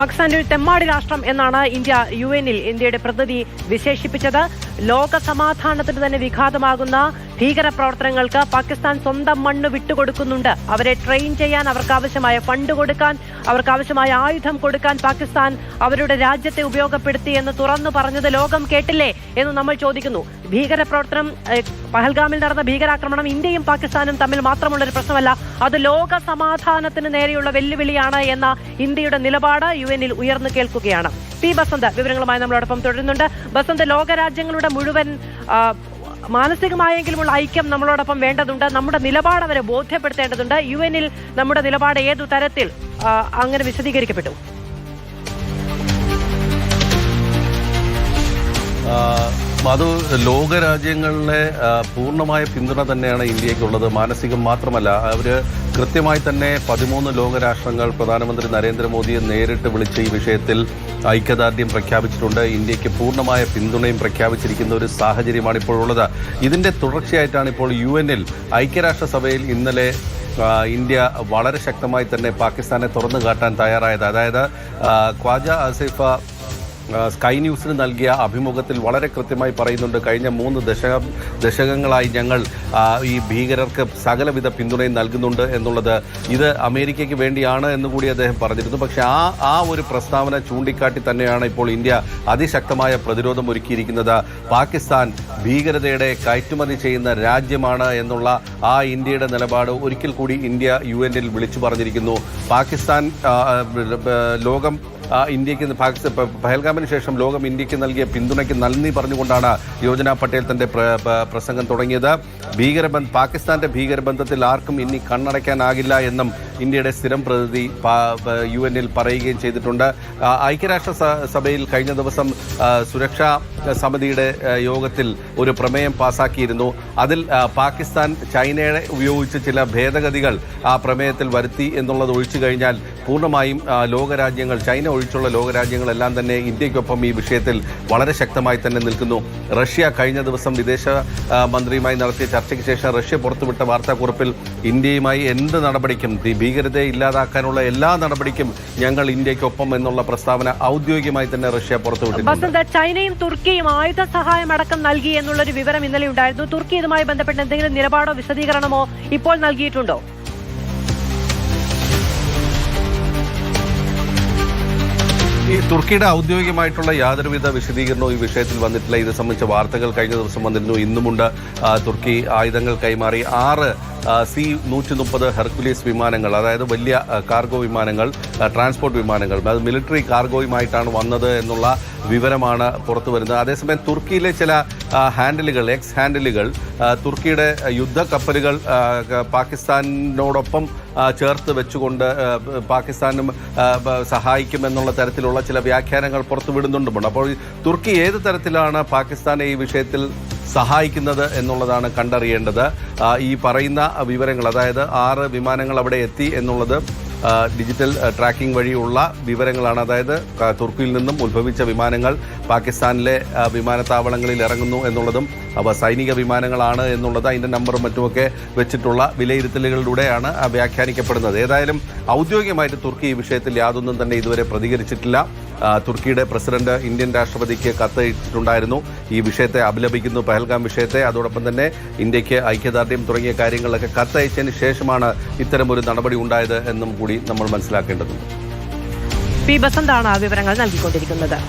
പാകിസ്ഥാന്റെ ഒരു തെമ്മാടി രാഷ്ട്രം എന്നാണ് യുഎനിൽ ഇന്ത്യയുടെ പ്രതിനിധി വിശേഷിപ്പിച്ചത്. ലോക സമാധാനത്തിന് തന്നെ വിഘാതമാകുന്ന ഭീകര പ്രവർത്തനങ്ങൾക്ക് പാകിസ്ഥാൻ സ്വന്തം മണ്ണ് വിട്ടുകൊടുക്കുന്നുണ്ട്. അവരെ ട്രെയിൻ ചെയ്യാൻ, അവർക്ക് ആവശ്യമായ ഫണ്ട് കൊടുക്കാൻ, അവർക്ക് ആവശ്യമായ ആയുധം കൊടുക്കാൻ പാകിസ്ഥാൻ അവരുടെ രാജ്യത്തെ ഉപയോഗപ്പെടുത്തി എന്ന് തുറന്നു പറഞ്ഞത് ലോകം കേട്ടില്ലേ എന്ന് നമ്മൾ ചോദിക്കുന്നു. ഭീകര പ്രവർത്തനം, പഹൽഗാമിൽ നടന്ന ഭീകരാക്രമണം ഇന്ത്യയും പാകിസ്ഥാനും തമ്മിൽ മാത്രമുള്ളൊരു പ്രശ്നമല്ല, അത് ലോക സമാധാനത്തിന് നേരെയുള്ള വെല്ലുവിളിയാണ് എന്ന ഇന്ത്യയുടെ നിലപാട് യുഎനിൽ ഉയർന്നു കേൾക്കുകയാണ്. പി ബസന്ത് വിവരങ്ങളുമായി നമ്മളോടൊപ്പം തുടരുന്നുണ്ട്. ബസന്ത്, ലോകരാജ്യങ്ങളുടെ മുഴുവൻ മാനസികമായെങ്കിലുമുള്ള ഐക്യം നമ്മളോടൊപ്പം വേണ്ടതുണ്ട്. നമ്മുടെ നിലപാട് അവരെ ബോധ്യപ്പെടുത്തേണ്ടതുണ്ട്. യുഎനിൽ നമ്മുടെ നിലപാട് ഏതു തരത്തിൽ അങ്ങനെ വിശദീകരിക്കപ്പെട്ടു? അത് ലോകരാജ്യങ്ങളിലെ പൂർണ്ണമായ പിന്തുണ തന്നെയാണ് ഇന്ത്യക്കുള്ളത്. മാനസികം മാത്രമല്ല, അവർ കൃത്യമായി തന്നെ 13 ലോകരാഷ്ട്രങ്ങൾ പ്രധാനമന്ത്രി നരേന്ദ്രമോദിയെ നേരിട്ട് വിളിച്ച് ഈ വിഷയത്തിൽ ഐക്യദാർഢ്യം പ്രഖ്യാപിച്ചിട്ടുണ്ട്. ഇന്ത്യക്ക് പൂർണ്ണമായ പിന്തുണയും പ്രഖ്യാപിച്ചിരിക്കുന്ന ഒരു സാഹചര്യമാണ് ഇപ്പോൾ ഉള്ളത്. ഇതിന്റെ തുടർച്ചയായിട്ടാണ് ഇപ്പോൾ യുഎനിൽ ഐക്യരാഷ്ട്രസഭയിൽ ഇന്നലെ ഇന്ത്യ വളരെ ശക്തമായി തന്നെ പാകിസ്ഥാനെ തുറന്നു കാട്ടാൻ തയ്യാറായത്. അതായത് ഖ്വാജ ആസിഫ സ്കൈ ന്യൂസിന് നൽകിയ അഭിമുഖത്തിൽ വളരെ കൃത്യമായി പറയുന്നുണ്ട്, കഴിഞ്ഞ 3 ദശകങ്ങളായി ഞങ്ങൾ ഈ ഭീകരർക്ക് സകലവിധ പിന്തുണയും നൽകുന്നുണ്ട് എന്നുള്ളത്. ഇത് അമേരിക്കയ്ക്ക് വേണ്ടിയാണ് എന്നുകൂടി അദ്ദേഹം പറഞ്ഞിരുന്നു. പക്ഷേ ആ ഒരു പ്രസ്താവന ചൂണ്ടിക്കാട്ടി തന്നെയാണ് ഇപ്പോൾ ഇന്ത്യ അതിശക്തമായ പ്രതിരോധം ഒരുക്കിയിരിക്കുന്നത്. പാകിസ്ഥാൻ ഭീകരതയുടെ കയറ്റുമതി ചെയ്യുന്ന രാജ്യമാണ് എന്നുള്ള ആ ഇന്ത്യയുടെ നിലപാട് ഒരിക്കൽ കൂടി ഇന്ത്യ യുഎനിൽ വിളിച്ചു പറഞ്ഞിരിക്കുന്നു. പാകിസ്ഥാൻ ലോകം ഇന്ത്യക്ക് പഹൽഗാമിന് ശേഷം ലോകം ഇന്ത്യക്ക് നൽകിയ പിന്തുണയ്ക്ക് നന്ദി പറഞ്ഞുകൊണ്ടാണ് യോജന പട്ടേൽ തന്റെ പ്രസംഗം തുടങ്ങിയത്. പാകിസ്ഥാന്റെ ഭീകരബന്ധത്തിൽ ആർക്കും ഇനി കണ്ണടയ്ക്കാനാകില്ല എന്നും ഇന്ത്യയുടെ സ്ഥിരം പ്രതിനിധി യുഎനിൽ പറയുകയും ചെയ്തിട്ടുണ്ട്. ഐക്യരാഷ്ട്ര സഭയിൽ കഴിഞ്ഞ ദിവസം സുരക്ഷാ സമിതിയുടെ യോഗത്തിൽ ഒരു പ്രമേയം പാസാക്കിയിരുന്നു. അതിൽ പാകിസ്ഥാൻ ചൈനയെ ഉപയോഗിച്ച് ചില ഭേദഗതികൾ ആ പ്രമേയത്തിൽ വരുത്തി എന്നുള്ളത് ഒഴിച്ചു കഴിഞ്ഞാൽ പൂർണ്ണമായും ലോകരാജ്യങ്ങൾ, ചൈന ഒഴിച്ചുള്ള ലോകരാജ്യങ്ങളെല്ലാം തന്നെ ഇന്ത്യക്കൊപ്പം ഈ വിഷയത്തിൽ വളരെ ശക്തമായി തന്നെ നിൽക്കുന്നു. റഷ്യ കഴിഞ്ഞ ദിവസം വിദേശ മന്ത്രിയുമായി നടത്തിയ ചർച്ചയ്ക്ക് ശേഷം റഷ്യ പുറത്തുവിട്ട വാർത്താക്കുറിപ്പിൽ ഇന്ത്യയുമായി എന്ത് നടപടിക്കും, ഭീകരതയെ ഇല്ലാതാക്കാനുള്ള എല്ലാ നടപടിക്കും ഞങ്ങൾ ഇന്ത്യക്കൊപ്പം എന്നുള്ള പ്രസ്താവന ഔദ്യോഗികമായി തന്നെ റഷ്യ പുറത്തുവിട്ടിട്ടുണ്ട്. ചൈനയും തുർക്കിയും ആയുധ സഹായം അടക്കം നൽകി എന്നുള്ളൊരു വിവരം ഇന്നലെ ഉണ്ടായിരുന്നു. തുർക്കി ഇതുമായി ബന്ധപ്പെട്ട് എന്തെങ്കിലും നിലപാടോ വിശദീകരണമോ ഇപ്പോൾ നൽകിയിട്ടുണ്ടോ? ഈ തുർക്കിയുടെ ഔദ്യോഗികമായിട്ടുള്ള യാതൊരുവിധ വിശദീകരണവും ഈ വിഷയത്തിൽ വന്നിട്ടില്ല. ഇത് സംബന്ധിച്ച വാർത്തകൾ കഴിഞ്ഞ ദിവസം വന്നിരുന്നു. ഇന്നുമുണ്ട് തുർക്കി ആയുധങ്ങൾ കൈമാറി 6 C-130 ഹെർക്കുലീസ് വിമാനങ്ങൾ, അതായത് വലിയ കാർഗോ വിമാനങ്ങൾ, ട്രാൻസ്പോർട്ട് വിമാനങ്ങൾ, അത് മിലിറ്ററി കാർഗോയുമായിട്ടാണ് വന്നത് എന്നുള്ള വിവരമാണ് പുറത്തു വരുന്നത്. അതേസമയം തുർക്കിയിലെ ചില എക്സ് ഹാൻഡിലുകൾ തുർക്കിയുടെ യുദ്ധക്കപ്പലുകൾ പാകിസ്ഥാനോടൊപ്പം ചേർത്ത് വെച്ചുകൊണ്ട് പാകിസ്ഥാനും സഹായിക്കുമെന്നുള്ള തരത്തിലുള്ള ചില വ്യാഖ്യാനങ്ങൾ പുറത്തുവിടുന്നുണ്ടുമുണ്ട്. അപ്പോൾ തുർക്കി ഏത് തരത്തിലാണ് പാകിസ്ഥാനെ ഈ വിഷയത്തിൽ സഹായിക്കുന്നത് എന്നുള്ളതാണ് കണ്ടറിയേണ്ടത്. ഈ പറയുന്ന വിവരങ്ങൾ, അതായത് 6 വിമാനങ്ങൾ അവിടെ എത്തി എന്നുള്ളത് ഡിജിറ്റൽ ട്രാക്കിംഗ് വഴിയുള്ള വിവരങ്ങളാണ്. അതായത് തുർക്കിയിൽ നിന്നും ഉത്ഭവിച്ച വിമാനങ്ങൾ പാകിസ്ഥാനിലെ വിമാനത്താവളങ്ങളിൽ ഇറങ്ങുന്നു എന്നുള്ളതും അവ സൈനിക വിമാനങ്ങളാണ് എന്നുള്ളത് അതിൻ്റെ നമ്പറും മറ്റുമൊക്കെ വെച്ചിട്ടുള്ള വിലയിരുത്തലുകളിലൂടെയാണ് വ്യാഖ്യാനിക്കപ്പെടുന്നത്. ഏതായാലും ഔദ്യോഗികമായിട്ട് തുർക്കി ഈ വിഷയത്തിൽ യാതൊന്നും തന്നെ ഇതുവരെ പ്രതികരിച്ചിട്ടില്ല. തുർക്കിയുടെ പ്രസിഡന്റ് ഇന്ത്യൻ രാഷ്ട്രപതിക്ക് കത്തയച്ചിട്ടുണ്ടായിരുന്നു. ഈ വിഷയത്തെ അപലപിക്കുന്നു, പഹൽഗാം വിഷയത്തെ. അതോടൊപ്പം തന്നെ ഇന്ത്യക്ക് ഐക്യദാർഢ്യം തുടങ്ങിയ കാര്യങ്ങളിലൊക്കെ കത്തയച്ചതിന് ശേഷമാണ് ഇത്തരമൊരു നടപടി ഉണ്ടായത് എന്നും കൂടി നമ്മൾ മനസ്സിലാക്കേണ്ടതുണ്ട്. പി ബസന്താണ് വിവരങ്ങൾ നൽകിക്കൊണ്ടിരിക്കുന്നത്.